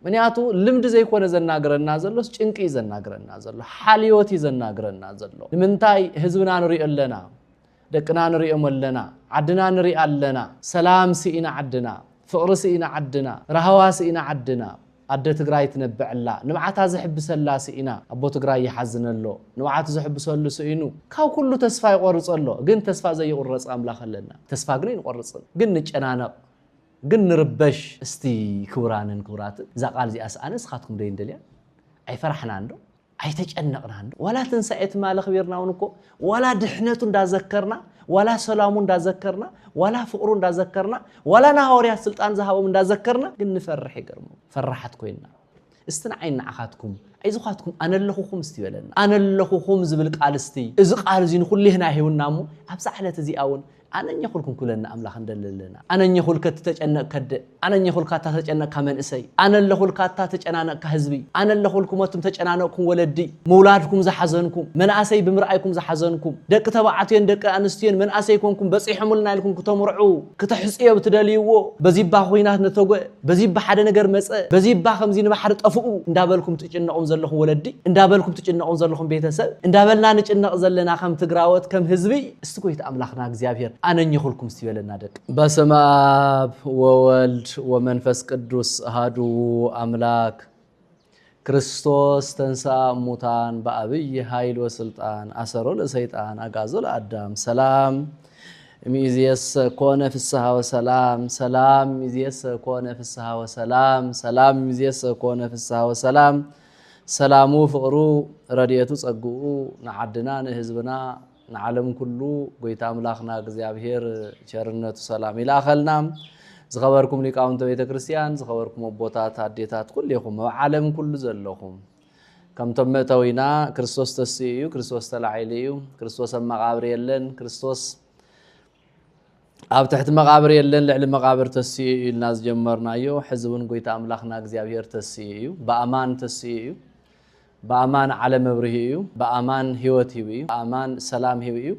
ምንያቱ ልምድ ዘይኮነ ዘናግረና ዘሎስ ጭንቂ ዘናግረና ዘሎ ሓልዮት ዘናግረና ዘሎ ንምንታይ ህዝብና ንሪኦ ኣለና ደቅና ንሪኦም ኣለና ዓድና ንሪኦ ኣለና ሰላም ሲኢና ዓድና ፍቅሪ ሲኢና ዓድና ረሃዋ ሲኢና ዓድና ኣደ ትግራይ ትነብዕላ ንባዓታ ዝሕብሰላ ሲኢና ኣቦ ትግራይ ይሓዝነሎ ንባዓቱ ዝሕብሰሉ ሲኢኑ ካብ ኩሉ ተስፋ ይቆርጸሎ ግን ተስፋ ዘይቆርጽ ኣምላኽ ኣለና ተስፋ ግን ይቆርጽን ግን ንጨናነቕ ግን ንርበሽ እስቲ ክብራንን ክብራትን እዛ ቃል እዚኣስ ኣነ ስኻትኩም ደይ እንደልያ ኣይፈራሕና እንዶ ኣይተጨነቕና እንዶ ዋላ ትንሳኤት ማለ ኽቢርና እውን እኮ ዋላ ድሕነቱ እንዳዘከርና ዋላ ሰላሙ እንዳዘከርና ዋላ ፍቅሩ እንዳዘከርና ዋላ ናሃወርያት ስልጣን ዝሃቦም እንዳዘከርና ግን ንፈርሕ ይገርሙ ፈራሓት ኮይና እስቲ ንዓይን ንዓኻትኩም ኣይዝኻትኩም ኣነለኹኹም እስቲ ይበለና ኣነለኹኹም ዝብል ቃል እስቲ እዚ ቃል እዚ ንኹልህና ሂውና እሞ ኣብዛ ዓለት እዚኣ እውን أنا نقولكم كلنا أملاك ندللنا أنا نقول كتتجنن كد أنا نقول كتتجنن كمن إسي أنا اللي أقول كتتجنن كهزبي أنا اللي أقولكم أنتم تجننكم ولدي مولادكم زحزنكم من أسي بمرأيكم زحزنكم دك تبعتين دك أنستين من أسيكمكم بس يحملنا لكم كتمرعو كتحسيه بتدليو بزيب باخوينات نتوجه بزيب بحد نجر مسأ بزيب باخمزين بحد أفقو ندابلكم تجنن زلهم ولدي ندابلكم تجنن زلهم بيتسب ندابلنا نجنن زلنا خم تجراوت كم هزبي استكويت أملاكنا جزافير أنا نيخلكم استيولنا دك بسم آب وولد ومنفس قدوس هادو أملاك كريستوس تنسى موتان بأبي هايل وسلطان أسروا لسيطان أغازوا لأدام سلام ميزيس كونه في السها وسلام سلام ميزيس كونه في السها وسلام سلام ميزيس كونه في السها وسلام سلامو فقرو رديتو صقو نعدنا نهزبنا نعلم كله قيت أملاخنا እግዚአብሔር ቸርነቱ ሰላም ይላኸልና ዝኸበርኩም ሊቃውንተ ቤተ ክርስቲያን ዝኸበርኩም አቦታት አዴታት ኩልኩም ዓለም ኩሉ ዘለኹም ከምቶም መተዊና ክርስቶስ ተስዩ ክርስቶስ ተላዒልዩ ክርስቶስ መቃብር የለን ክርስቶስ ኣብ ትሕቲ መቃብር የለን ልዕሊ መቃብር ተስዩ ኢልና ዝጀመርናዮ ሕዝቡን قيت أملاخنا እግዚአብሔር ተስዩ በአማን ተስዩ بأمان علم بريئيو بأمان هيوتيو بأمان سلام هيويو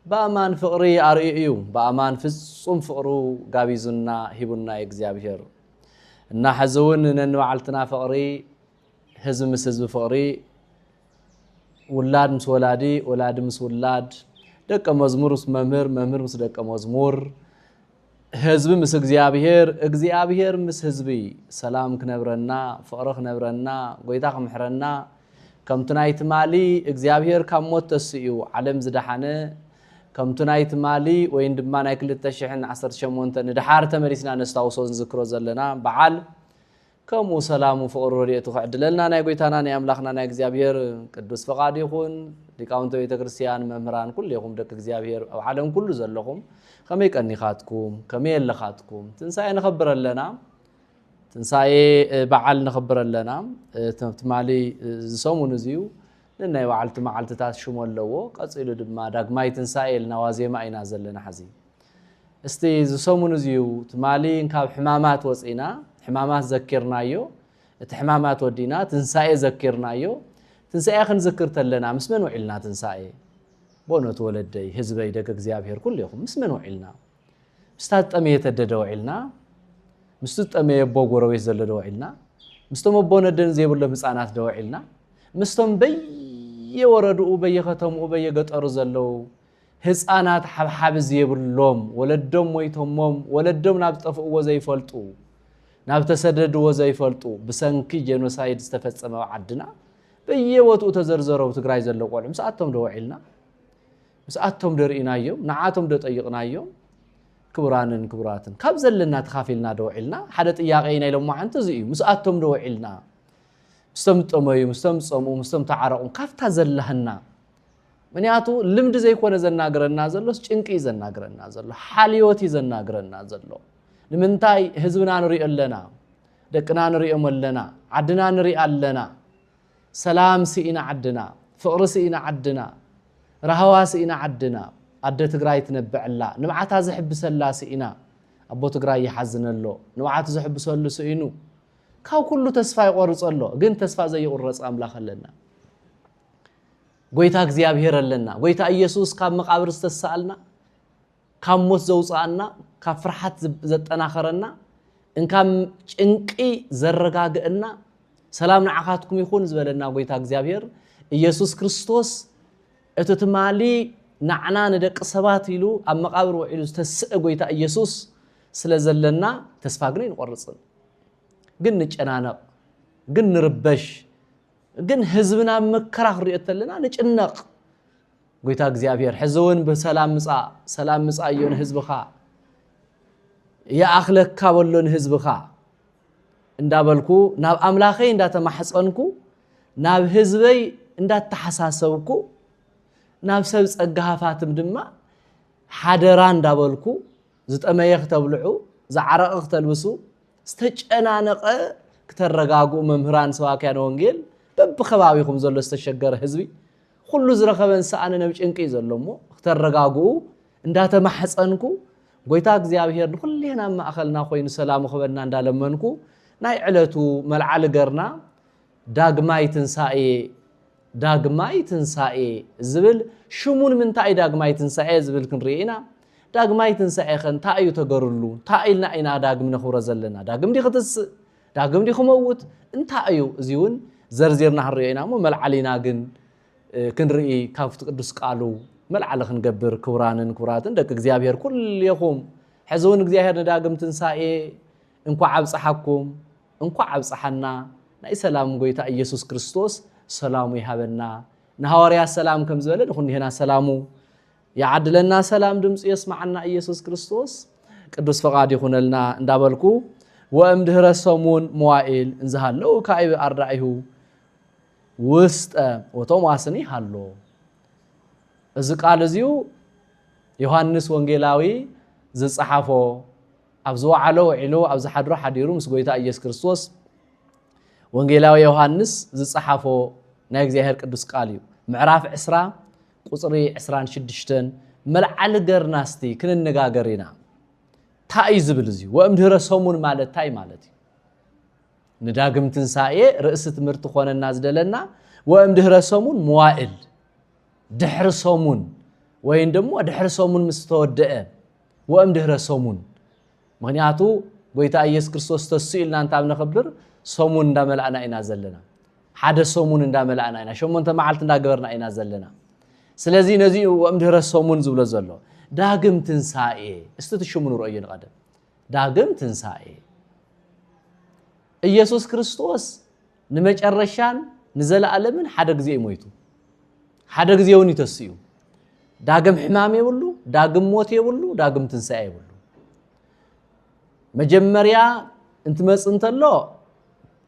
بأمان فقري أريئيو بأمان فصم فقرو قابيزنا هيبونا إكزيابير نحزون ننوعلتنا فقري هزم مسزب فقري ولاد مس ولادي ولاد مس ولاد دك مزمور مس ممر ممر مس دك مزمور هزب مس إكزيابير مس هزبي سلام كنبرنا فقر كنبرنا قويتا خمحرنا كم تنايت مالي إكزيابير كم موت تسيو علم زدحانه كم تنايت مالي وين دمانا كل التشحن عصر شمونت ندحار تمريسنا نستوصل نذكره زلنا بعل كم وسلام وفقر وريته عدلنا نا قويتانا نا أملاخنا نا إكزيابير قدوس فقاد يخون لكاونتو يتكرسيان ممران كل يخون دك إكزيابير أو عالم كله زلهم كميك أني خاتكم كميل لخاتكم تنساي نخبر لنا تنساي بعل نخبر لنا تمالي زسومو نزيو لنا يوعلت معلت تاس شمول لو قصيلو دما داغماي تنساي النوازي ما ينازل لنا حزين استي زسومو نزيو تمالي انكاب حمامات وصينا حمامات ذكرنايو حمامات ودينا تنساي ذكرنايو تنساي خن ذكرت لنا مسمن وعلنا تنساي بونت ولدي حزبي دك እግዚአብሔር كل يوم مسمن وعلنا مستطمي يتددو علنا مستطمي بوغروي زلدو علنا مستم بوندن زيبل مصانات دو علنا مستم بيوردو بيختمو بيغطرو زلو ህፃናት حبحب زيبلوم ولدم ويتمم ولدم ናብ ጠፍኡ ወዘይፈልጡ ናብ ተሰደዱ ወዘይፈልጡ ብሰንኪ ጄኖሳይድ ዝተፈጸመ ዓድና በየወቱ ተዘርዘረው ትግራይ ዘለው ቆልዑ ሰዓቶም ደው علنا مسأتهم درينايوم نعاتهم دطيقنايوم كبرانن كبراتن كاب زلنا تخافلنا دوعلنا حدا طياقينا لما انت زي مسأتهم دوعلنا مستمطمي مستمصمو مستمتعرقون كافتا زلهنا منياتو لمد زي كونه زناغرنا زلوس ጭንቂ زناغرنا زلو حاليوتي زناغرنا زلو لمنتاي حزبنا نري لنا دقنا نري لنا عدنا نري لنا سلام سينا عدنا فقر سينا عدنا رهواسينا عدنا عدت تግራይ ትነብዕላ ንባዓታ ዝሕብሰላ ሲኢና አቦ ትግራይ ይሐዝነሎ ንባዓቱ ዝሕብሰሉ ሲኢኑ ካው ኩሉ ተስፋ ይቆርጸሎ ግን ተስፋ ዘይቆርጽ አምላኽ አለና ጎይታ እግዚአብሔር አለና ጎይታ ኢየሱስ ካብ መቃብር ዝተሳልና ካብ ሞት ዘውጻና ካብ ፍርሃት ዘጠናኸረና እንካም ጭንቂ ዘረጋግእና ሰላም ንዓኻትኩም ይኹን ዝበለና ጎይታ እግዚአብሔር ኢየሱስ ክርስቶስ እትትማሊ ንዓና ንደቂ ሰባት ኢሉ ኣብ መቃብር ውዒሉ ዝተስእ ጎይታ ኢየሱስ ስለዘለና ተስፋ ግን ይንቆርጽን ግን ንጨናነቕ ግን ንርበሽ ግን ህዝብና መከራ ክሪእተለና ንጭነቕ ጎይታ እግዚአብሔር ሕዘውን በሰላም ምጻ እዮን ህዝብኻ ያኣኽለካ በሎን ህዝብኻ እንዳበልኩ ናብ አምላኸይ እንዳተማሕፀንኩ ናብ ህዝበይ እንዳተሓሳሰብኩ ናብ ሰብ ጸጋሃፋትም ድማ ሓደራ እንዳበልኩ ዝጠመየኽ ተብልዑ ዝዓረቕ ተልብሱ ዝተጨናነቐ ከተረጋጉ መምህራን ሰባክያን ወንጌል በብኸባቢኹም ዘሎ ዝተሸገረ ህዝቢ ኩሉ ዝረኸበን ሰኣነ ነብ ጭንቂ ዘሎሞ ከተረጋጉ እንዳተማሕፀንኩ ጎይታ እግዚአብሔር ንኹልና ማእኸልና ኮይኑ ሰላም ኸበና እንዳለመንኩ ናይ ዕለቱ መልዓል ገርና ዳግማይ ትንሳኤ ዝብል ሽሙን ምንታይ ዳግማይ ትንሳኤ ዝብል ክንሪኢና ዳግማይ ትንሳኤ እንታይ ተገርሉ ታኢልና ኢና ዳግም ነኽብሮ ዘለና ዳግም ዲ ክትስእ ዳግም ዲ ክመውት እንታይ እዚውን ዘርዚርና ክንሪኢና ሞ መልዓሊና ግን ክንርኢ ካብቲ ቅዱስ ቃሉ መልዓል ክንገብር ክብራትን ደቂ እግዚአብሔር ኩልየኹም ሕዝውን እግዚአብሔር ዳግም ትንሳኤ እንኳዕ ዓብጽሓኩም እንኳዕ ዓብጽሓና ናይ ሰላም ጎይታ ኢየሱስ ክርስቶስ ሰላሙ ይሃበና ንሐዋርያ ሰላም ከም ዝበለ ንኹንህና ሰላሙ ያዓድለና ሰላም ድምጽ ይስማዓና ኢየሱስ ክርስቶስ ቅዱስ ፈቃድ ይኹነልና እንዳበልኩ ወእምድህረ ሰሙን መዋኢል እንዝሃለው ካይብ አርዳኢሁ ውስጠ ወቶማስኒ ሃሎ እዚ ቃል እዚዩ ዮሐንስ ወንጌላዊ ዝጽሓፎ ኣብ ዝወዓሎ ውዒሉ ኣብ ዝሓድሮ ሓዲሩ ምስ ጎይታ ኢየሱስ ክርስቶስ ወንጌላዊ ዮሐንስ ዝጽሓፎ ናይ እግዚአብሔር ቅዱስ ቃል እዩ ምዕራፍ 10 ቁጽሪ 26 መልዓል ገርናስቲ ክንነጋገሪና ታይ ዝብል እዚዩ ወእምድህረ ሰሙን ማለት ታይ ማለት እዩ ንዳግም ትንሳኤ ርእስ ትምህርት ኾነና ዝደለና ወእምድህረ ሰሙን መዋኢል ድሕሪ ሰሙን ወይን ደሞ ድሕሪ ሰሙን ምስ ተወደአ ወእምድህረ ሰሙን ምክንያቱ ጎይታ ኢየሱስ ክርስቶስ ተስኢልና እንታብ ነኽብር ሰሙን እንዳመልአና ኢና ዘለና ሓደ ሰሙን እንዳመልአና ኢና ሸሞንተ መዓልት እንዳገበርና ኢና ዘለና ስለዚ ነዚ ወእምድህረ ሰሙን ዝብሎ ዘሎ ዳግም ትንሳኤ እስቲ ትሽሙን ርአዩ ንቀደም ዳግም ትንሳኤ ኢየሱስ ክርስቶስ ንመጨረሻን ንዘለዓለምን ሓደ ግዜ ይሞይቱ ሓደ ግዜውን ይተስዩ ዳግም ሕማም ይብሉ ዳግም ሞት ይብሉ ዳግም ትንሳኤ ይብሉ መጀመሪያ እንትመጽእ እንተሎ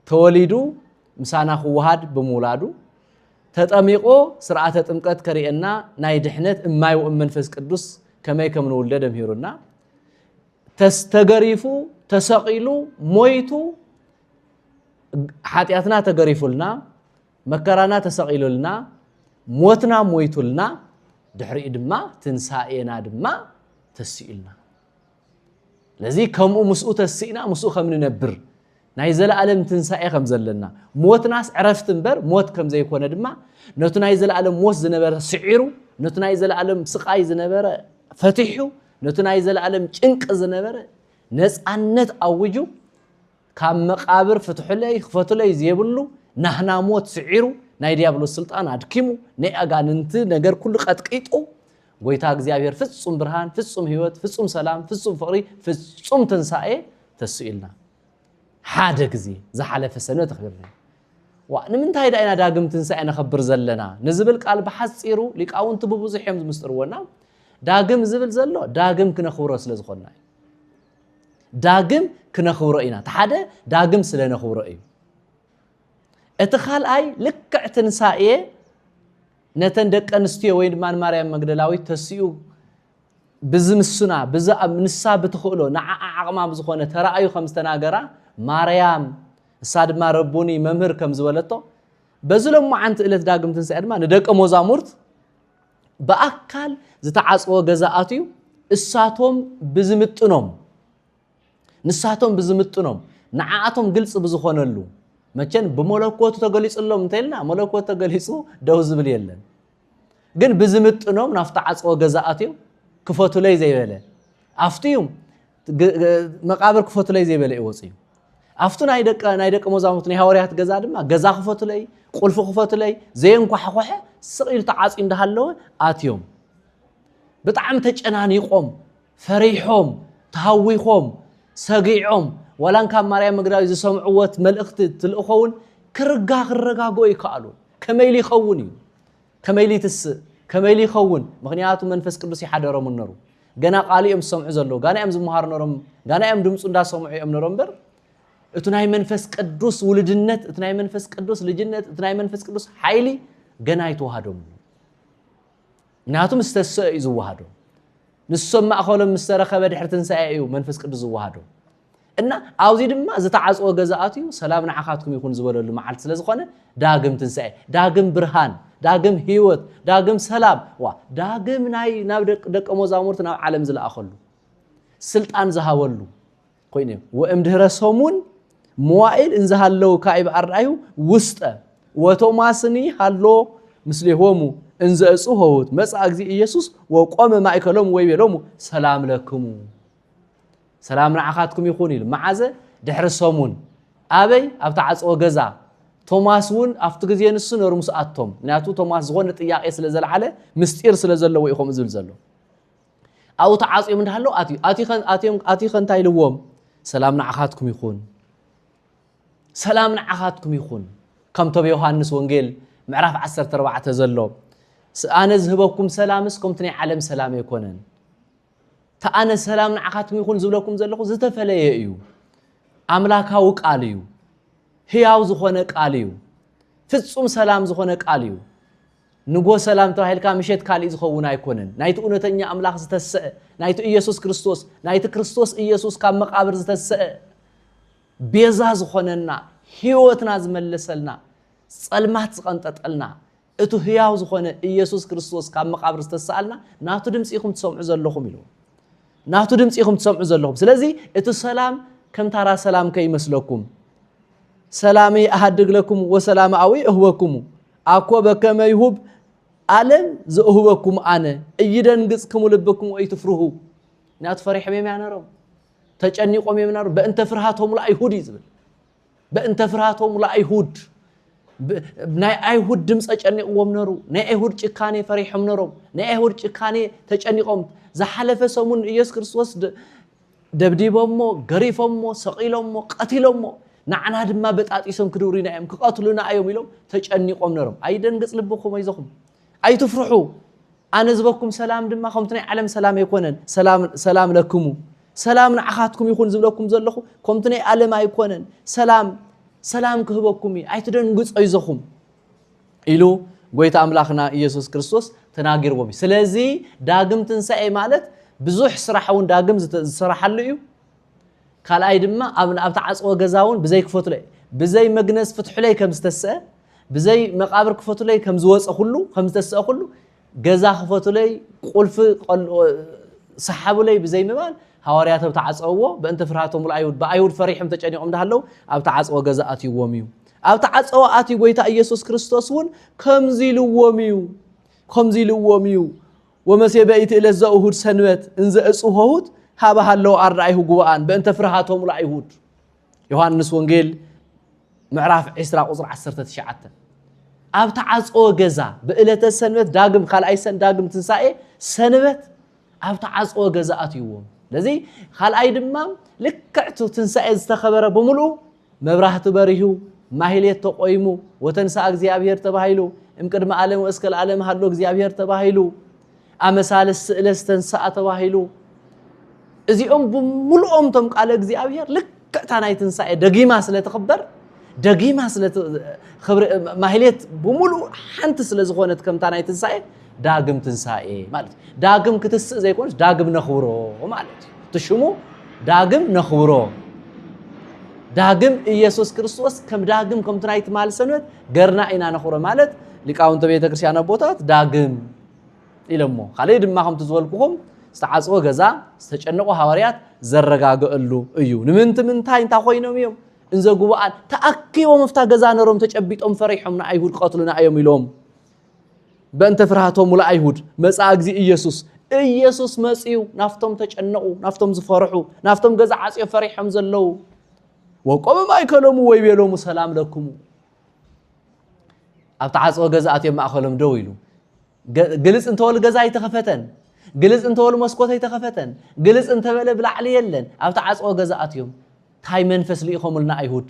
ተወሊዱ ምሳና ክወሃድ በመውላዱ ተጠሚቆ ስርዓተ ጥምቀት ከሪአና ናይ ድሕነት እማይ ወመንፈስ ቅዱስ ከመይ ከም ንውለድ ደምሂሩና ተስተገሪፉ ተሰቂሉ ሞይቱ ሓጢያትና ተገሪፉልና መከራና ተሰቂሉልና ሞትና ሞይቱልና ድሕሪ ድማ ትንሳኤና ድማ ተስኢልና ለዚ ከምኡ ምስኡ ተስኢና ምስኡ ከም ንነብር ናይ ዘለዓለም ትንሳኤ ከም ዘለና ሞትናስ ዕረፍት እምበር ሞት ከም ዘይኮነ ድማ ነቱ ናይ ዘለዓለም ሞት ዝነበረ ስዒሩ ነቱ ናይ ዘለዓለም ስቃይ ዝነበረ ፈቲሑ ነቱ ናይ ዘለዓለም ጭንቅ ዝነበረ ነፃነት አውጁ ካብ መቃብር ፍትሑለይ ክፈቱለይ ዝየብሉ ናህና ሞት ስዒሩ ናይ ዲያብሎስ ስልጣን አድኪሙ ናይ አጋንንት ነገር ኩሉ ቀጥቂጡ ጎይታ እግዚአብሔር ፍጹም ብርሃን ፍጹም ህይወት ፍጹም ሰላም ፍጹም ፍቅሪ ፍጹም ትንሳኤ ተስኢልና ሓደ ግዜ ዝሓለፈ ሰነ ተኽብርና ንምንታይ ዳይና ዳግም ትንሳኤ ነኽብር ዘለና ንዝብል ቃል በሓፂሩ ሊቃውንት ብብዙሕ እዮም ዝምስጥርዎና ዳግም ዝብል ዘሎ ዳግም ክነኽብሮ ስለ ዝኾና ዳግም ክነኽብሮ ኢና ሓደ ዳግም ስለ ነኽብሮ እዩ እቲ ካልኣይ ልክዕ ትንሳኤ ነተን ደቂ ኣንስትዮ ወይ ድማ ማርያም መግደላዊት ተስኡ ብዝምስና ንሳ ብትኽእሎ ንዓዓ ዓቕማ ብዝኾነ ተራእዩ ከም ዝተናገራ ማርያም እሳ ድማ ረቡኒ መምህር ከም ዝበለቶ በዚ ሎማዓንቲ ዕለት ዳግም ትንሳኤ ድማ ንደቂ መዛሙርት በኣካል ዝተዓጽወ ገዛኣት እዩ ንሳቶም ብዝምጥኖም ንዓኣቶም ግልጽ ብዝኾነሉ መቸን ብመለኮቱ ተገሊጹሎም እንተልና መለኮቱ ተገሊጹ ደው ዝብል የለን ግን ብዝምጥኖም ናፍቲ ዓጽወ ገዛኣት እዩ ክፈቱለይ ዘይበለ ኣፍትዩ መቃብር ክፈትለይ ዘይበለ ይወጽዩ አፍቱ ናይ ደቀ መዛሙርት ናይ ሐዋርያት ገዛ ድማ ገዛ ክፈትለይ ቁልፉ ክፈትለይ ዘየንኳሕኳሕ ስቂል ተዓጺ እንዳሃለወ ኣትዮም ብጣዕሚ ተጨናኒቆም ፈሪሖም ተሃዊኾም ሰጊዖም ወላን ካብ ማርያም መግዳዊ ዝሰምዕዎት መልእኽቲ ትልእኸውን ክረጋግኡ ይከኣሉ ከመይሊ ይኸውን እዩ ከመይሊ ትስእ ከመይሊ ይኸውን ምክንያቱ መንፈስ ቅዱስ ይሓደሮም ነሩ ገና ቃልዮም ሰምዑ ዘለው ገና እዮም ዝመሃሩ ነሮም ገና እዮም ድምፁ እንዳሰምዑ እዮም ነሮም በር እቲ ናይ መንፈስ ቅዱስ ውልድነት እቲ ናይ መንፈስ ቅዱስ ልጅነት እቲ ናይ መንፈስ ቅዱስ ኃይሊ ገና ይተዋሃዶም ምክንያቱም ዝተሰእ እዩ ዝዋሃዶም ንሶም ማእኸሎም ምስተረኸበ ድሕሪ ትንሳኤ እዩ መንፈስ ቅዱስ ዝዋሃዶም እና አውዚ ድማ ዝተዓጽኦ ገዛኣት እዩ ሰላም ንዓኻትኩም ይኹን ዝበለሉ መዓልቲ ስለዝኾነ ዳግም ትንሳኤ ዳግም ብርሃን ዳግም ህይወት ዳግም ሰላም ዳግም ናይ ናብ ደቀ መዛሙርት ናብ ዓለም ዝለኣኸሉ ስልጣን ዝሃበሉ ኮይኑ ወእምድህረ ሰሙን መዋኢል እንዘሃለው ካይብ አርዳዩ ውስጠ ወቶማስኒ ሃሎ ምስሌሆሙ እንዘእጽሆት መጻ እግዚ ኢየሱስ ወቆመ ማእከሎም ወይቤሎም ሰላም ለክሙ ሰላም ንዓኻትኩም ይኹን ኢሉ መዓዘ ድሕሪ ሰሙን አበይ ኣብ ተዓጽኦ ገዛ ቶማስ ውን ኣብቲ ግዜ ንሱ ነሩ ምስኣቶም ምክንያቱ ቶማስ ዝኾነ ጥያቄ ስለ ዘለዓለ ምስጢር ስለ ዘለዎ ኢኹም ዝብል ዘሎ አው ተዓጽዮም እንዳሃለው ኣትዩ እንታይ ኢልዎም ሰላም ንዓኻትኩም ይኹን ሰላም ንዓኻትኩም ይኹን ከም ተብ ዮሐንስ ወንጌል ምዕራፍ 14 ዘሎ ኣነ ዝህበኩም ሰላምስ ከምቲ ናይ ዓለም ሰላም ኣይኮነን ተኣነ ሰላም ንዓኻትኩም ይኹን ዝብለኩም ዘለኹ ዝተፈለየ እዩ ኣምላካዊ ቃል እዩ ህያው ዝኾነ ቃል እዩ ፍጹም ሰላም ዝኾነ ቃል እዩ ንጎ ሰላም ተባሂልካ ምሸት ካልእ ዝኸውን ኣይኮነን ናይቲ እውነተኛ ኣምላኽ ዝተሰአ ናይቲ ኢየሱስ ክርስቶስ ናይቲ ክርስቶስ ኢየሱስ ካብ መቃብር ዝተሰአ ቤዛ ዝኾነና ህይወትና ዝመለሰልና ጸልማት ዝቐንጠጠልና እቱ ህያው ዝኾነ ኢየሱስ ክርስቶስ ካብ መቃብር ዝተሰአልና ናቱ ድምጽ ኢኹም ትሰምዑ ዘለኹም ኢሉ ናቱ ድምጽ ኢኹም ትሰምዑ ዘለኹም ስለዚ እቲ ሰላም ከም ታራ ሰላም ከይመስለኩም ሰላሚ አሐድግ ለኩም ወሰላም አዊ እህወኩም አኮ በከመ ይሁብ ዓለም ዘእህወኩም አነ እይደንግጽክሙ ልብኩም ወይ ትፍሩሁ ናት ፈሪሕም የሚያነረው ተጨኒቆም የሚያነረው በእንተ ፍርሃቶም ለአይሁድ ይዝብል በእንተ ፍርሃቶም ለአይሁድ ናይ አይሁድ ድምጽ ጨኒቆም ነሩ ናይ አይሁድ ጭካኔ ፈሪሕም ነሮም ናይ አይሁድ ጭካኔ ተጨኒቆም ዘሐለፈ ሰሙን ኢየሱስ ክርስቶስ ደብዲቦሞ ገሪፎሞ ሰቂሎሞ ቀቲሎሞ ንዓና ድማ በጣጢሶም ክድውሪና እዮም ክቀትሉና እዮም ኢሎም ተጨኒቆም ነሮም ኣይደንግጽ ልብኩም አይዘኹም ኣይትፍርሑ ኣነ ዝበኩም ሰላም ድማ ከምቲ ናይ ዓለም ሰላም ኣይኮነን ሰላም ለክሙ ሰላም ንዓኻትኩም ይኹን ዝብለኩም ዘለኹ ከምቲ ናይ ዓለም ኣይኮነን ሰላም ክህበኩም ኣይትደንግጹ አይዘኹም ኢሉ ጎይታ አምላኽና ኢየሱስ ክርስቶስ ተናጊርዎም ስለዚ ዳግም ትንሳኤ ማለት ብዙሕ ስራሕውን ዳግም ዝስራሐሉ እዩ ካልኣይ ድማ ኣብ ተዓጽኦ ገዛውን ብዘይ ክፈትለይ ብዘይ መግነዝ ፍትሕለይ ከም ዝተሰአ ብዘይ መቃብር ክፈትለይ ከም ዝወፀ ሁሉ ከም ዝተሰአ ሁሉ ገዛ ክፈትለይ ቁልፍ ሰሓብለይ ብዘይ ምባል ሐዋርያት ኣብ ተዓጽዎ በእንተ ፍርሃቶም ለአይሁድ በአይሁድ ፈሪሕም ተጨኒቆም እንዳሃለው ኣብ ተዓጽኦ ገዛ ኣትይዎም እዩ ኣብ ተዓጽኦ ኣትዩ ጎይታ ኢየሱስ ክርስቶስ ውን ከምዚ ኢልዎም እዩ ወመሴበኢት እለ ዘእሁድ ሰንበት እንዘ እጽሆሁት ሃባሃለው አርዳይሁ ጉባአን በእንተ ፍርሃቶም ለአይሁድ ዮሐንስ ወንጌል ምዕራፍ 10 ቁጥር 19 ኣብ ተዓጽኦ ገዛ በእለተ ሰንበት ዳግም ካልኣይ ዳግም ትንሳኤ ሰንበት ኣብ ተዓጽኦ ገዛ ኣትይዎም ለዚ ካልኣይ ድማ ልክዕቱ ትንሳኤ ዝተኸበረ ብምሉ መብራህቲ በሪሁ ማህሌት ተቆይሙ ወተንሳ እግዚአብሔር ተባሂሉ እምቅድመ ዓለም ወእስከ ዓለም ሃሎ እግዚአብሔር ተባሂሉ አመሳለስ ስእለስተንሳ ተባሂሉ እዚኦም ብምሉኦም ቶም ቃለ እግዚአብሔር ልክዕታ ናይ ትንሳኤ ደጊማ ስለተኸበር ደጊማ ስለተኸብር ማህሌት ብምሉ ሓንቲ ስለዝኾነት ከምታ ናይ ትንሳኤ ዳግም ትንሳኤ ማለት ዳግም ክትስእ ዘይኮንስ ዳግም ነኽብሮ ማለት ትሽሙ ዳግም ነኽብሮ ዳግም ኢየሱስ ክርስቶስ ከም ዳግም ከምቲ ናይ ትማል ሰንበት ገርና ኢና ነኽብሮ ማለት ሊቃውንተ ቤተ ክርስቲያን ቦታት ዳግም ኢለሞ ካልእ ድማ ከምቲ ዝበልኩኹም ዝተዓጽኦ ገዛ ዝተጨነቁ ሐዋርያት ዘረጋግአሉ እዩ ንምንታይ እንታይ ኮይኖም እዮም እንዘ ጉባአን ተኣኪቦም ፍታ ገዛ ነሮም ተጨቢጦም ፈሪሖም ንአይሁድ ቀትሉና እዮም ኢሎም በእንተ ፍርሃቶም ለአይሁድ መጻ እግዚ ኢየሱስ ኢየሱስ መጽኡ ናፍቶም ተጨነቁ ናፍቶም ዝፈርሑ ናፍቶም ገዛ ዓጽዮ ፈሪሖም ዘለው ወቆም ማይከሎም ወይ ቤሎም ሰላም ለኩም ኣብ ተዓጽኦ ገዛ ኣትዮም ማእኸሎም ደው ኢሉ ግልጽ እንተወል ገዛ ይተኸፈተን ግልጽ እንተወል መስኮት ይተኸፈተን ግልጽ እንተበለ ብላዕሊ የለን ኣብ ተዓጽኦ ገዛ ኣትዮም ታይ መንፈስ ሊኢኹምልና አይሁድ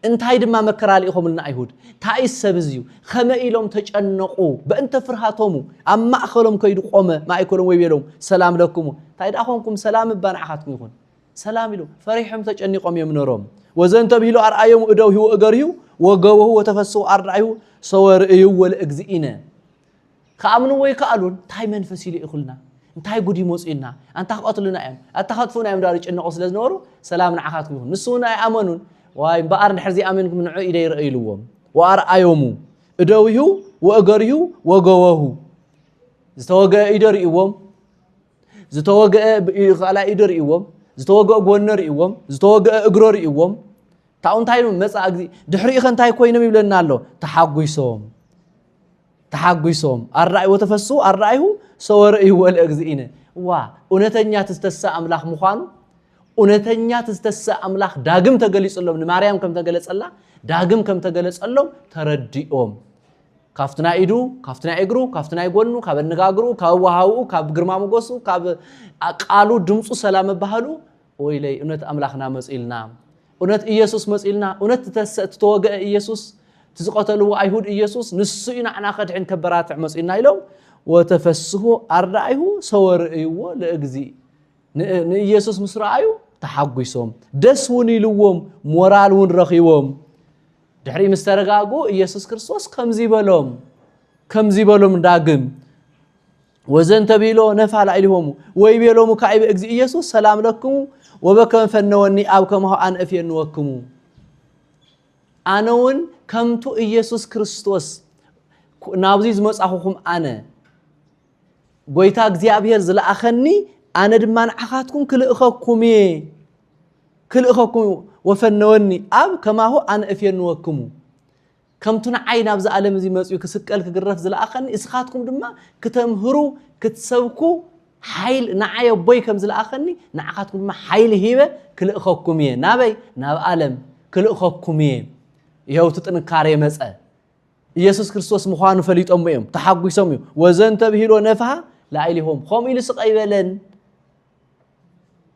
እንታይ ድማ መከራ ሊኢኹምልና አይሁድ ታይ ሰብዝዩ ኸመ ኢሎም ተጨነቁ በእንተ ፍርሃቶሙ ኣብ ማእኸሎም ከይዱ ቆመ ማእከሎም ወይ ቤሎም ሰላም ለኩም ታይ ዳኾንኩም ሰላም ባንዓኻትኩም ይኹን ሰላም ኢሉ ፈሪሖም ተጨኒቆም የምነሮም ወዘንተ ብሂሉ አርአዮም እደው ሂው እገርዩ ወገበሁ ወተፈስሑ አርዳዩ ሰወርእዩ ወለእግዚእነ ከአምኑ ወይ ከአሉን ታይ መንፈስ ይልኢኹልና እንታይ ጉዲ ሞጽኢና አንታ ኸጥሉና እዮም አታኸጥፉና እዮም ዳር ጭነቆ ስለዝነበሩ ሰላም ንዓኻትኩም ይኹን ንሱና ይኣመኑን ዋይ በአር ንሕርዚ ኣመንኩም ንዑ ኢደ ይርእይልዎም ወአርአዮሙ እደው ሂው ወእገርዩ ወገበሁ ዝተወገአ ይደርእይዎም ዝተወገአ ኻላይ ይደርእይዎም ዝተወገአ ጎነ ርእይዎም ዝተወገአ እግሮ ርእይዎም ታው እንታይ ነው መጻ ግዚ ድሕሪኢኸ እንታይ ኮይኖም ይብለና ኣሎ ተሓጉይሶም አርዳይ ወተፈሱ አርዳይሁ ሰወርእዩ ወለእግዚእነ ዋ እውነተኛ ተስተሳ አምላኽ ምዃኑ እውነተኛ ተስተሳ አምላኽ ዳግም ተገሊጽሎም ንማርያም ከም ተገለጸላ ዳግም ከም ተገለጸሎም ተረዲኦም ካፍትና ኢዱ ካፍትና እግሩ ካፍትና ይጎኑ ካብ ንጋግሩ ካብ ወሃው ካብ ግርማ ሞገሱ ካብ ቃሉ ድምጹ ሰላም ባህሉ ወይለይ እውነት አምላኽና መጽኢልና እውነት ኢየሱስ መጽኢልና እውነት ተወገአ ኢየሱስ ትዝቆተልዎ አይሁድ ኢየሱስ ንሱ ይናዕና ከድሕን ከበራት መጽኢልና ኢሎም ወተፈስሑ አርዳይሁ ሰወርእይዎ ለእግዚ ንኢየሱስ ምስራአዩ ተሓጉይሶም ደስውን ኢልዎም ሞራልውን ረኺቦም ድሕሪ ምስተረጋጉ ኢየሱስ ክርስቶስ ከምዚ በሎም ዳግም ወዘንተ ቢሎ ነፋላ ኢልሆሙ ወይ ቤሎሙ ካይበ እግዚ ኢየሱስ ሰላም ለኩም ወበከም ፈነወኒ ኣብ ከመሆ አንእፍየንወክሙ ኣነውን ከምቱ ኢየሱስ ክርስቶስ ናብዚ ዝመጻኹም ኣነ ጎይታ እግዚአብሔር ዝለኣኸኒ ኣነ ድማ ንዓኻትኩም ክልእኸኩም ወፈነወኒ ኣብ ከማሁ አንእፍየንወክሙ ከምቱ ንዓይ ናብዚ ዓለም እዚ መጽኡ ክስቀል ክግረፍ ዝለኣኸኒ እስኻትኩም ድማ ከተምህሩ ክትሰብኩ ሓይል ንዓይ ቦይ ከም ዝለኣኸኒ ንዓኻትኩም ድማ ሓይል ሂበ ክልእኸኩም ናበይ ናብ ዓለም ክልእኸኩም ይኸው ጥንካሬ መጸ ኢየሱስ ክርስቶስ ምዃኑ ፈሊጦም እዮም ተሓጉይሶም እዮም ወዘንተ ብሂሎ ነፍሃ ላኢልሆም ከም ኢሉ ስቀይበለን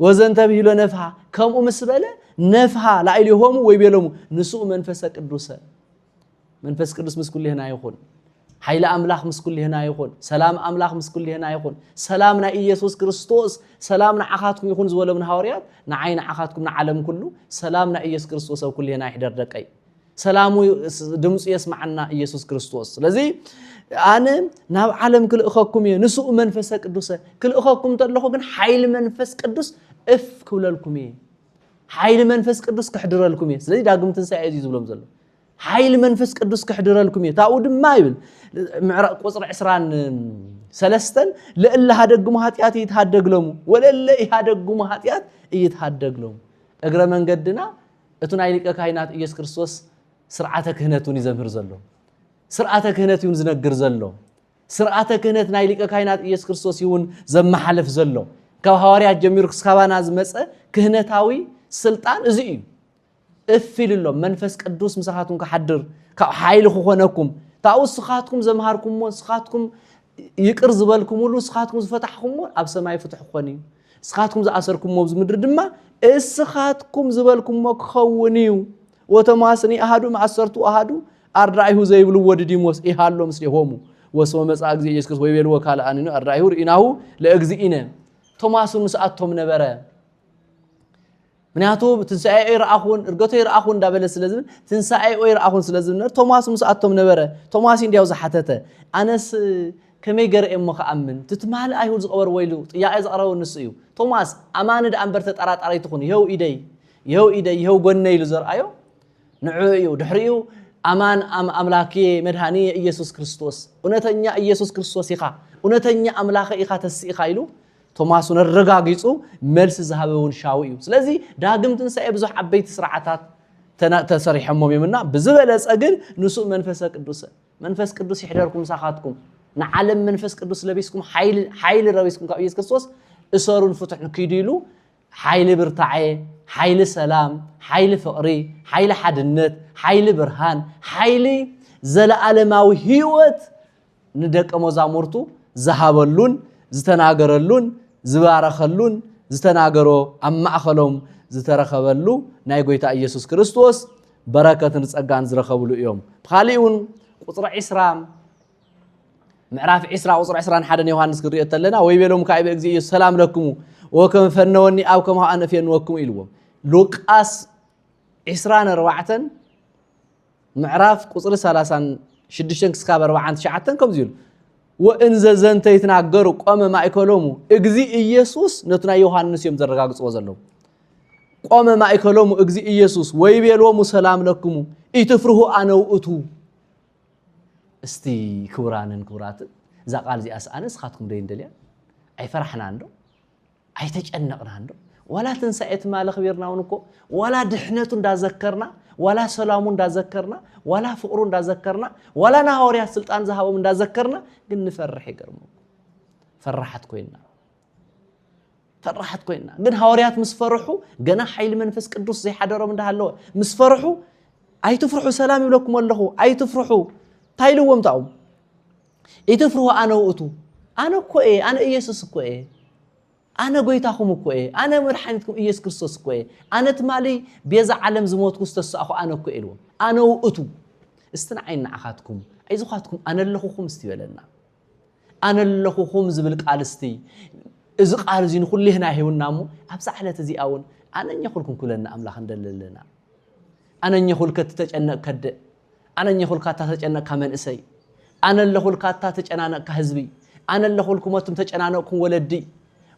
ወዘንተ ብሂሎ ነፍሃ ከምኡ ምስበለ ነፍሃ ላኢልሆም ወይ ቤሎሙ ንሱኡ መንፈስ ቅዱስ ምስ ኩልህና ይኹን ኃይለ አምላኽ ምስ ኩልህና ይኹን ሰላም አምላኽ ምስ ኩልህና ይኹን ሰላም ና ኢየሱስ ክርስቶስ ሰላም ንዓኻትኩም ይኹን ዝበሎም ሐዋርያት ንዓይ ንዓኻትኩም ንዓለም ኩሉ ሰላም ና ኢየሱስ ክርስቶስ ኣብ ኩልህና ይሕደርደቀይ ሰላሙ ድምጹ የስማዓና ኢየሱስ ክርስቶስ ስለዚህ አነ ናብ ዓለም ክልእኸኩም ንሱኡ መንፈስ ቅዱስ ክልእኸኩም ተለኹ ግን ኃይል መንፈስ ቅዱስ እፍ ክብለልኩም ኃይል መንፈስ ቅዱስ ክሕድረልኩም ስለዚህ ዳግም ትንሳኤ እዚ ዝብሎም ዘሎ ኃይል መንፈስ ቅዱስ ክሕድረልኩም ታኡ ድማ ይብል ምዕራፍ ቁጽር 23 ለእለ ሃደግሙ ኃጢአት ይተሃደግለሙ ወለለ ይሃደግሙ ኃጢአት ይተሃደግለሙ እግረ መንገድና እቱን አይሊቀ ካህናት ኢየሱስ ክርስቶስ ስርዓተ ክህነቱን ይዘምር ዘሎ ስርዓተ ክህነቱን ዝነግር ዘሎ ስርዓተ ክህነት ናይ ሊቀ ካህናት ኢየሱስ ክርስቶስ ይውን ዘመሐለፍ ዘሎ ካብ ሐዋርያት ጀሚሩ እስካባና ዝመጸ ክህነታዊ ስልጣን እዚ እዩ እፊልሎም መንፈስ ቅዱስ ምሳኻትኩም ከሐድር ካብ ኃይል ክኾነኩም ታው ስኻትኩም ዘመሃርኩም ስኻትኩም ይቅር ዝበልኩም ሁሉ ስኻትኩም ዝፈታሕኩም ኣብ ሰማይ ፍትሕ ኮኒ ስኻትኩም ዝኣሰርኩም ሞብ ዝምድር ድማ እስኻትኩም ዝበልኩም ክኸውንዩ ወተማስኒ አሃዱ ማሰርቱ አሃዱ አርዳይሁ ዘይብሉ ወድዲሞስ ይሃሎ ምስሊሆሙ ወሰው መጻ እግዚ ኢየሱስ ክርስቶስ ወይ ቤል ወካለ አንኑ አርዳይሁ ኢናሁ ለእግዚእነ ቶማስን መስአቶም ነበረ ምንያቱ ትንሳኤ ይራኹን እርገቶ ይራኹን እንዳበለ ስለዝብን ትንሳኤ ይራኹን ስለዝብን ቶማስ መስአቶም ነበረ ቶማስ እንዲያው ዝሓተተ አነስ ከመይ ገርኤ መኸአምን ትትማል አይሁድ ዝቀበር ወይሉ ጥያቄ ዘቀረቡ ንስ እዩ ቶማስ አማንድ አንበር ተጠራጣሪ ትኹን ይኸው ይኸው ጎነ ኢሉ ዘርአዮ ንዑዩ ድሕሪኡ አማን አምላኬ መድኃኒ ኢየሱስ ክርስቶስ እውነተኛ ኢየሱስ ክርስቶስ ኢኻ እውነተኛ አምላኽ ኢኻ ተስኢኻ ኢሉ ቶማስ ነረጋጊጹ መልስ ዝሃበውን ሻው እዩ ስለዚህ ዳግም ትንሳኤ ብዙሕ ዓበይቲ ስርዓታት ተሰሪሖም የምና ብዝበለጸ ግን ንሱ መንፈስ ቅዱስ ይሕደርኩም ሳኻትኩም نعلم منفس قدوس لبيسكم حيل ربيسكم كإيس كريستوس أسرون فتح كيديلو حيل برتعي حيل سلام حيل فقري حيل حدنت حيل برهان حيل زلالماوي هيوت ندق مزامورتو زهابلون زتناغرلون زبارخلون زتناغرو أماخلهم زترخبلو ناي غويتا إيسوس كريستوس بركة نصقان زرخبلو يوم بخاليون قطر عسرام معراف عسرا قطر عسران حدن يوحنس كريت لنا ويبلهم كايب اغزي سلام لكم وكم فنوني او كما انا فينوكم يلوم لوقاس عسران رواعتن معراف قطر 30 6 كسكاب 4 9 كم زيل وان زنت يتناغروا قوم ما ايكولومو اغزي ኢየሱስ ነትና ዮሐንስ يم ዘረጋግጾ ዘለው قوم ما ايكولومو اغزي ኢየሱስ ويبلهم سلام لكم ايتفرحوا انا وؤቱ استي كورانن كورات اذا قال زي اسانس خاتكم دين دليا اي فرحنا عنده اي تጨነقنا عنده ولا تنسأت ما لخبيرنا ونكو ولا دحنته እንዳዘከርና ولا سلامو እንዳዘከርنا ولا فقرو እንዳዘከርنا ولا نهوريا سلطان ذهبو እንዳዘከርنا ግን نفرح يقرمو فرحت كوينا ግን هوريات مسفرحو ገና ኃይል መንፈስ ቅዱስ ዘይحደሮም እንዳሃለው مسفرحو اي تفرحوا سلام يبلكم والله اي تفرحوا تايلوم تاو يتفرحوا انا وؤቱ انا كو انا ኢየሱስ كو انا غويتاكم كو انا مرحنتكم ኢየሱስ ክርስቶስ كو انا تمالي بيዛ ዓለም ዝሞትኩ ዝተሳخو انا كو ኢልዎ انا وؤቱ استنعين عخاتكم ايزخاتكم انا لخوكم استيبلنا انا لخوكم زبل قال استي اذ قال زين كلنا هيونامو ابص حلت زي اون انا نيخلكم كلنا املاح እንደለለና انا نيخلك تتጨነቅ ከደ أنا نيخول كاتا تجنّا كمان إسي أنا اللي خول كاتا تجنّا كهزبي أنا اللي خول كماتم تجنّا كم ولدي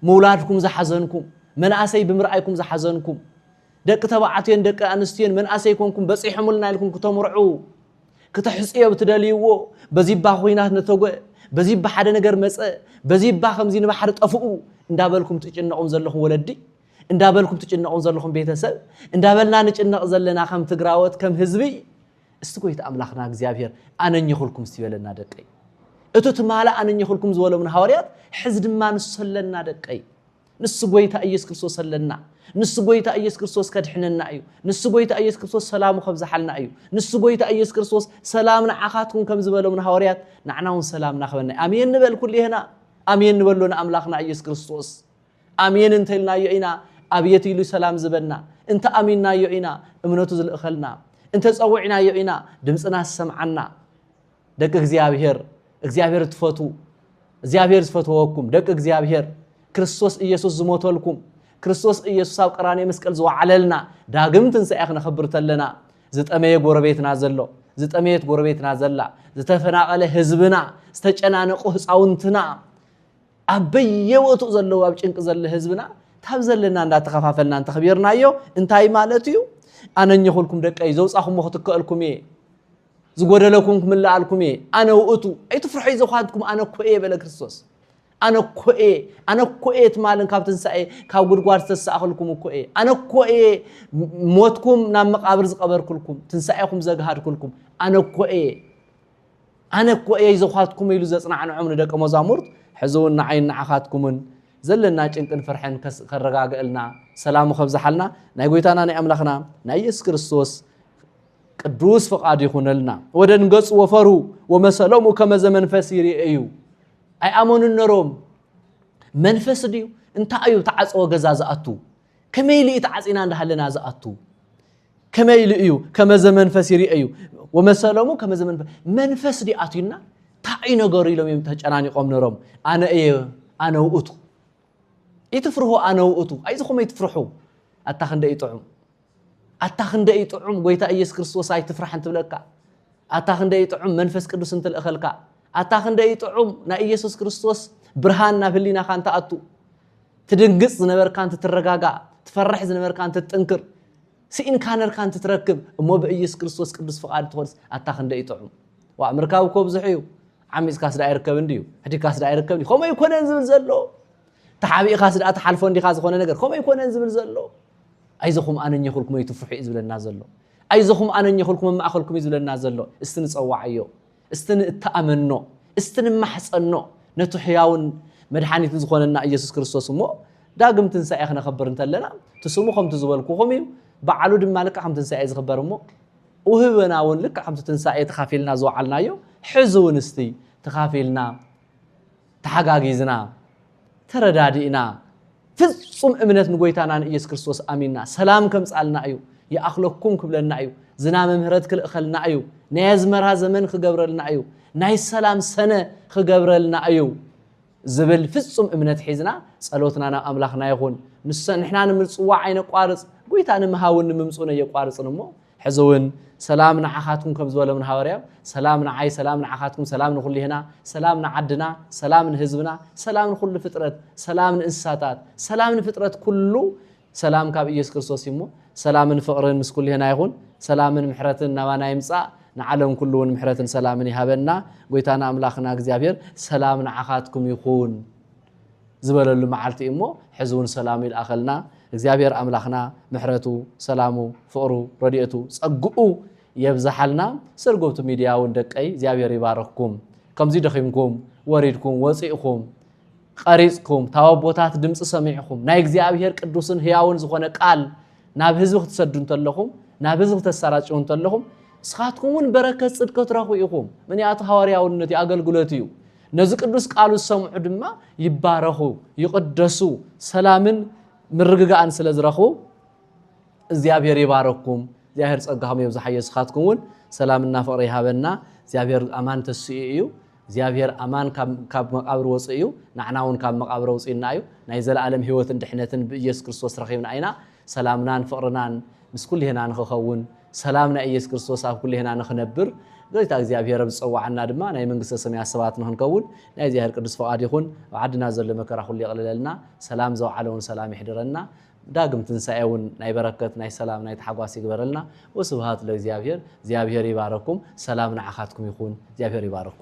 مولادكم زحزنكم من أسي بمرأيكم زحزنكم دك تبعتين دك أنستين من أسيكمكم بس يحملنا لكم كتمرعو كتحسيه بتدليو بزيب باخوينا نتوجه بزيب بحد نجر مسأ بزيب باخمزين بحد أفقو إندابلكم تجنّا أنزلهم ولدي إندابلكم تجنّا أنزلهم بيتسب إندابلنا نجنّا أنزلنا خم تجراوت كم هزبي استقويت أملاخنا እግዚአብሔር أنا نيخلكم استيبلنا دقي እቱት ማላ أنا نيخلكم زولو من حواريات حزد ما نسلنا دقي نسقويت ኢየሱስ ክርስቶስ ሰለና نسقويت ኢየሱስ ክርስቶስ ከድሕነና እዩ نسقويت ኢየሱስ ክርስቶስ ሰላሙ ከብዛሐልና እዩ نسقويت ኢየሱስ ክርስቶስ ሰላምና ዓኻትኩም ከም ዝበሎ من حواريات نعناውን ሰላምና ኸበና አሜን ንበል ኩሉ ይሄና አሜን ንበሎና أملاخنا ኢየሱስ ክርስቶስ አሜን እንተልና ይኢና አብየት ኢሉ ሰላም ዝበና እንተ አሜንና ይኢና እምነቱ ዝልእኸልና انت تصوعنا يئنا دمصنا سمعنا دق እግዚአብሔር تفوتو እግዚአብሔር تفوتوكم دق እግዚአብሔር ክርስቶስ ኢየሱስ ዝሞተልኩም ክርስቶስ ኢየሱስ ኣብ ቀራንዮ መስቀል ዝወዓለልና ዳግም ትንሳኤ ክነኽብርተለና ዝጠመየ ጎረቤትና ዘሎ ዝጠመየት ጎረቤትና ዘላ ዝተፈናቀለ ህዝብና ዝተጨናነቁ ህፃውንትና አበየወቱ ዘለው ኣብ ጭንቅ ዘለ ህዝብና ታብ ዘለና እንዳተኸፋፈልና እንተ خبيرናዮ እንታይ ማለት እዩ أنا نيخلكم دقي زوصاكم مختكلكم زغودلكم ملالكم أنا وؤتو أي تفرحوا زوخاتكم أنا كوئي بلا كريستوس أنا كوئي تمالن كابتن ساي كاب غدغوار تساخلكم كوئي أنا كوئي موتكم نام مقابر زقبركلكم تنسايكم زغهادكلكم أنا كوئي زوخاتكم يلو زصنعن عمر دق مزامورت حزونا عين عخاتكمن زلنا ጭንቅን ፈርሐን ከረጋገልና ሰላሙ ከብዛሐልና ናይ ጎይታና ናይ አምላኽና ናይ ኢየሱስ ክርስቶስ ቅዱስ ፈቃድ ይኹነልና ወደን ገጽ ወፈሩ ወመሰለሙ ከመ ዘመንፈስ ይርእዩ አይ አሞን ነሮም መንፈስ ዲዩ እንታይ እዩ ተዓጽወ ገዛ ዘአቱ ከመይሊ ተዓጽና እንዳሃለና ዘአቱ ከመይሊ እዩ ከመ ዘመንፈስ ይርእዩ ወመሰለሙ ከመ ዘመንፈስ መንፈስ ዲአቱና ታይ ነገሩ ኢሎም ተጨናኒቆም ነሮም አነ ውእቱ يتفرحوا أنا وؤتو أيزخم يتفرحوا أتاخند يطعم قويتا إيسوس كريستوس أي تفرح أنت بلكا أتاخند يطعم منفس قدوس أنت الأخلكا أتاخند يطعم نا إيسوس كريستوس برهان نافلينا كانت أتو تدنقص نبر كانت ترقاقا تفرح نبر كانت تنكر سين كانر كانت تركب مو بإيسوس كريستوس قدوس فقاد تورس أتاخند يطعم وأمريكا وكوب زحيو عميز كاس دا يركبن ديو هدي كاس دا يركبن خو ما يكون انزل زلو تحابي خاص دا تحالفون دي خاص خونه ነገር خو ما يكون انزل زلو ايزخم انا نيخلكم يتفرحوا يزبلنا زلو ايزخم انا نيخلكم ما اخلكم يزبلنا زلو استنصواعيو استن تامنو استنمحصنو نتو حياون مدحانيت زخوننا ኢየሱስ ክርስቶስ ሞ ዳግም ትንሳኤ خنخبر እንተለና ትስሙ ከም ትዝበልኩኹም በዓሉ ድማ ልክ ከም ትንሳኤ ዝኽበር ሞ وهبناون ልክ ከም ትንሳኤ ተኻፊልና ዝወዓልናዮ ሕዙውን እስቲ ተኻፊልና ተሓጋጊዝና ተረዳዲና ፍጹም እምነት ንጎይታና ኢየሱስ ክርስቶስ አሚንና ሰላም ከምጻልና እዩ يأخلكم كبلنا أيو زنا ممهرت كل أخلنا أيو نازمر هذا من خجبرلنا أيو ناي السلام سنة خجبرلنا أيو زبل فصم إمنت حزنا سألوتنا أنا أملاخنا يخون نسن إحنا نملص وعين قارص قويت أنا مهاون نمسونا يقارص نمو حزون سلامنا عخاتكم كم زولا من هوريا سلامنا عاي سلامنا عخاتكم سلامنا كل هنا سلامنا عدنا سلامنا هزبنا سلامنا كل فترة سلامنا إنساتات سلامنا فترة كله سلام كاب إيسوس كريستوس يمو سلام فقرن مسكول هنا يكون سلام محرتنا نوانا يمصا نعلم كلون محرتن سلام يهبنا قويتانا أملاخنا እግዚአብሔር سلام عخاتكم يكون زبلل معلتي امو حزون سلام الاخلنا እግዚአብሔር أملاخنا محرتو سلامو فقرو رديئتو صقؤو يبزحلنا سرغوت ميديا وندقي እግዚአብሔር يبارككم كمزي دخيمكم وريدكم وصيئكم قريصكم ታወቦታት ድምጽ ሰሚዕኩም ናይ እግዚአብሔር ቅዱስን ሕያውን ዝኾነ ቃል ናብ ህዝብ ክትሰዱ እንተለኹም ናብ ህዝብ ተሰራጭው እንተለኹም ስኻትኩምን በረከት ጽድቅ ትረኹ ኢኹም ምንያቱ ሐዋርያውነት ያገልግሎት እዩ ነዚ ቅዱስ ቃሉ ሰምዑ ድማ ይባረኹ ይቅደሱ ሰላምን ምርግጋን ስለዝረኹ እግዚአብሔር ይባረክኩም እግዚአብሔር ጸጋህም ይብዛሕ ስኻትኩምን ሰላምና ፍቅሪ ይሃበና እግዚአብሔር አማን ተስኢዩ እግዚአብሔር አማን ካብ መቃብር ወጽዩ ናዕናውን ካብ መቃብር ወጽይናዩ ናይ ዘለዓለም ህይወትን ድሕነትን በኢየሱስ ክርስቶስ ረኺብና አይና ሰላምናን ፍቅርናን ምስኩል ህና ንኸኸውን ሰላምና ኢየሱስ ክርስቶስ ኣብ ኩል ህና ንኽነብር ጌታ እግዚአብሔር ብጽዋዕና ድማ ናይ መንግስተ ሰማያት ሰባት ንኽንከውን ናይ እግዚአብሔር ቅዱስ ፈቃድ ይኹን ዓድና ዘሎ መከራ ሁሉ ይቅልለልና ሰላም ዘውዓለውን ሰላም ይሕድረና ዳግም ትንሳኤውን ናይ በረከት ናይ ሰላም ናይ ተሓጓስ ይግበረልና ወስብሃት ለእግዚአብሔር እግዚአብሔር ይባረኩም ሰላም ንዓኻትኩም ይኹን እግዚአብሔር ይባረኩም